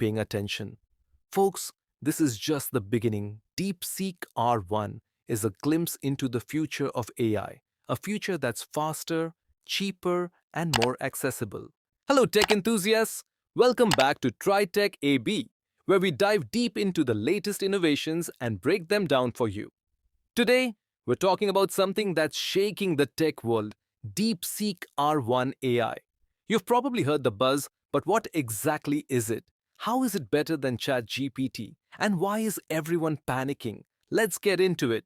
paying attention. Folks, this is just the beginning. Deepseek R1 is a glimpse into the future of AI, a future that's faster, cheaper, and more accessible. Hello, tech enthusiasts! Welcome back to TriTech AB, where we dive deep into the latest innovations and break them down for you. Today, we're talking about something that's shaking the tech world: DeepSeek R1 AI. You've probably heard the buzz, but what exactly is it? How is it better than ChatGPT? And why is everyone panicking? Let's get into it.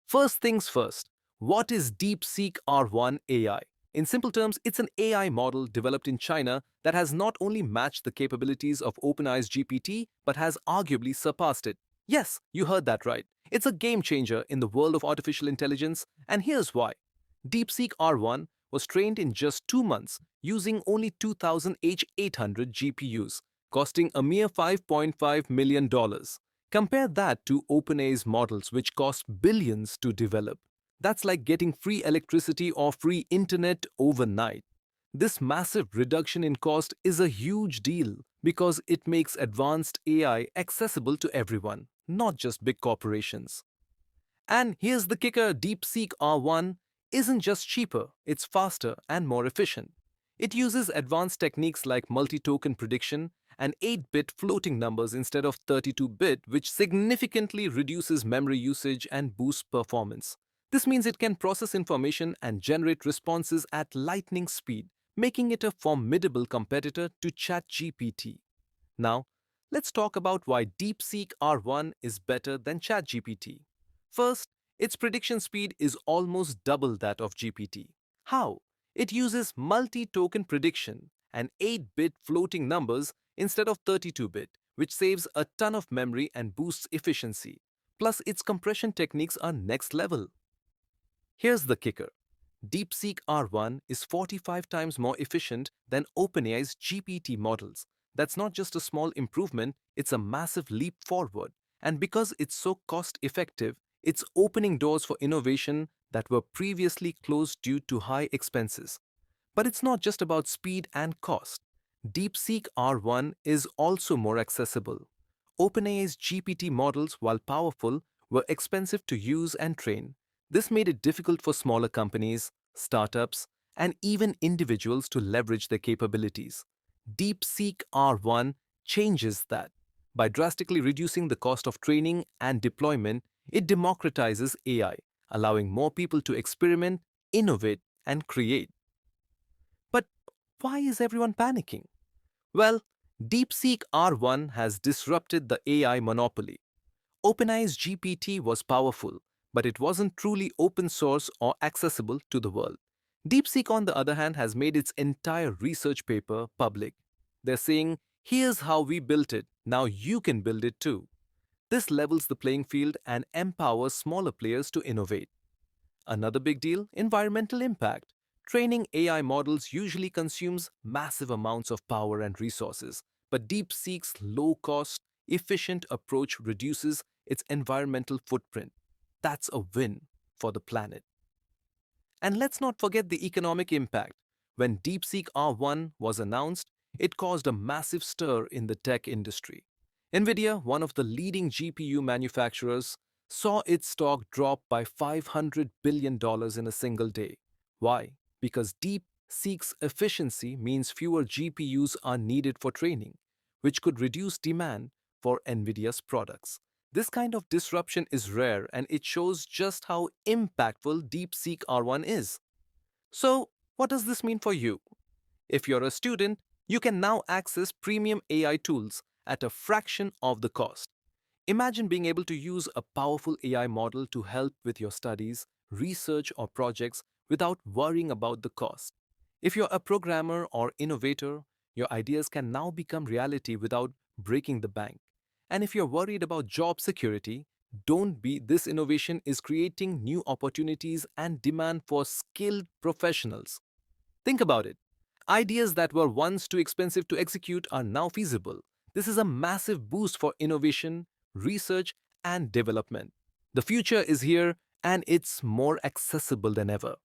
First things first, what is DeepSeek R1 AI? In simple terms, it's an AI model developed in China that has not only matched the capabilities of OpenAI's GPT, but has arguably surpassed it. Yes, you heard that right. It's a game changer in the world of artificial intelligence, and here's why. DeepSeek R1 was trained in just 2 months using only 2000 H800 GPUs, costing a mere $5.5 million. Compare that to OpenAI's models, which cost billions to develop. That's like getting free electricity or free internet overnight. This massive reduction in cost is a huge deal because it makes advanced AI accessible to everyone, not just big corporations. And here's the kicker: DeepSeek R1 isn't just cheaper, it's faster and more efficient. It uses advanced techniques like multi token prediction and 8-bit floating numbers instead of 32-bit, which significantly reduces memory usage and boosts performance. This means it can process information and generate responses at lightning speed, making it a formidable competitor to ChatGPT. Now, let's talk about why DeepSeek R1 is better than ChatGPT. First, its prediction speed is almost double that of GPT. How? It uses multi-token prediction and 8-bit floating numbers instead of 32-bit, which saves a ton of memory and boosts efficiency. Plus, its compression techniques are next level. Here's the kicker: DeepSeek R1 is 45 times more efficient than OpenAI's GPT models. That's not just a small improvement, it's a massive leap forward. And because it's so cost effective, it's opening doors for innovation that were previously closed due to high expenses. But it's not just about speed and cost. DeepSeek R1 is also more accessible. OpenAI's GPT models, while powerful, were expensive to use and train. This made it difficult for smaller companies, startups, and even individuals to leverage their capabilities. DeepSeek R1 changes that. By drastically reducing the cost of training and deployment, it democratizes AI, allowing more people to experiment, innovate, and create. But why is everyone panicking? Well, DeepSeek R1 has disrupted the AI monopoly. OpenAI's GPT was powerful, but it wasn't truly open source or accessible to the world. DeepSeek, on the other hand, has made its entire research paper public. They're saying, here's how we built it, now you can build it too. This levels the playing field and empowers smaller players to innovate. Another big deal: environmental impact. Training AI models usually consumes massive amounts of power and resources, but DeepSeek's low cost, efficient approach reduces its environmental footprint. That's a win for the planet. And let's not forget the economic impact. When DeepSeek R1 was announced, it caused a massive stir in the tech industry. Nvidia, one of the leading GPU manufacturers, saw its stock drop by $500 billion in a single day. Why? Because DeepSeek's efficiency means fewer GPUs are needed for training, which could reduce demand for Nvidia's products. This kind of disruption is rare, and it shows just how impactful DeepSeek R1 is. So, what does this mean for you? If you're a student, you can now access premium AI tools at a fraction of the cost. Imagine being able to use a powerful AI model to help with your studies, research, or projects without worrying about the cost. If you're a programmer or innovator, your ideas can now become reality without breaking the bank. And if you're worried about job security, don't be. This innovation is creating new opportunities and demand for skilled professionals. Think about it. Ideas that were once too expensive to execute are now feasible. This is a massive boost for innovation, research, and development. The future is here, and it's more accessible than ever.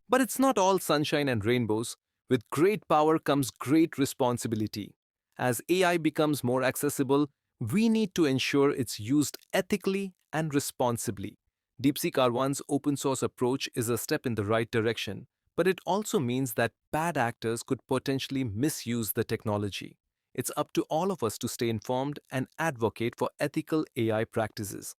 But it's not all sunshine and rainbows. With great power comes great responsibility. As AI becomes more accessible, we need to ensure it's used ethically and responsibly. Deepseek R1's open source approach is a step in the right direction, but it also means that bad actors could potentially misuse the technology. It's up to all of us to stay informed and advocate for ethical AI practices.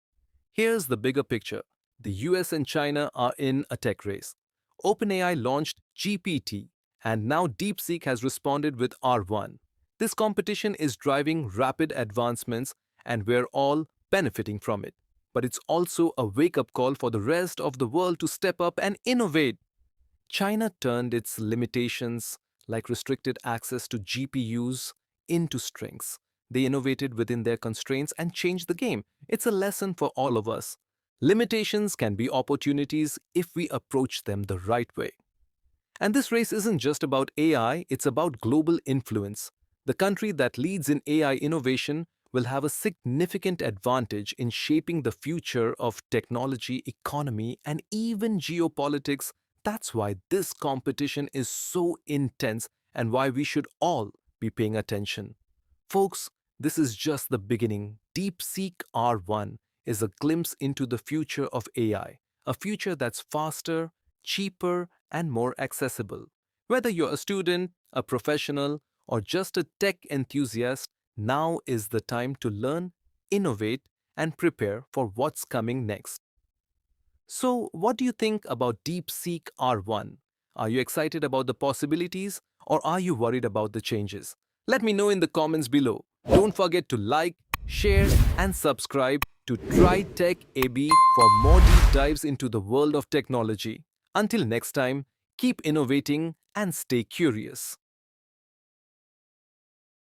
Here's the bigger picture. The US and China are in a tech race. OpenAI launched GPT, and now DeepSeek has responded with R1. This competition is driving rapid advancements, and we're all benefiting from it. But it's also a wake up call for the rest of the world to step up and innovate. China turned its limitations, like restricted access to GPUs, into strengths. They innovated within their constraints and changed the game. It's a lesson for all of us. Limitations can be opportunities if we approach them the right way. And this race isn't just about AI, it's about global influence. The country that leads in AI innovation will have a significant advantage in shaping the future of technology, economy, and even geopolitics. That's why this competition is so intense and why we should all be paying attention. Folks, this is just the beginning. DeepSeek R1 is a glimpse into the future of AI, a future that's faster, cheaper, and more accessible. Whether you're a student, a professional, or just a tech enthusiast, now is the time to learn, innovate, and prepare for what's coming next. So, what do you think about DeepSeek R1? Are you excited about the possibilities or are you worried about the changes? Let me know in the comments below. Don't forget to like, share, and subscribe to Try Tech AB for more deep dives into the world of technology. Until next time, keep innovating and stay curious.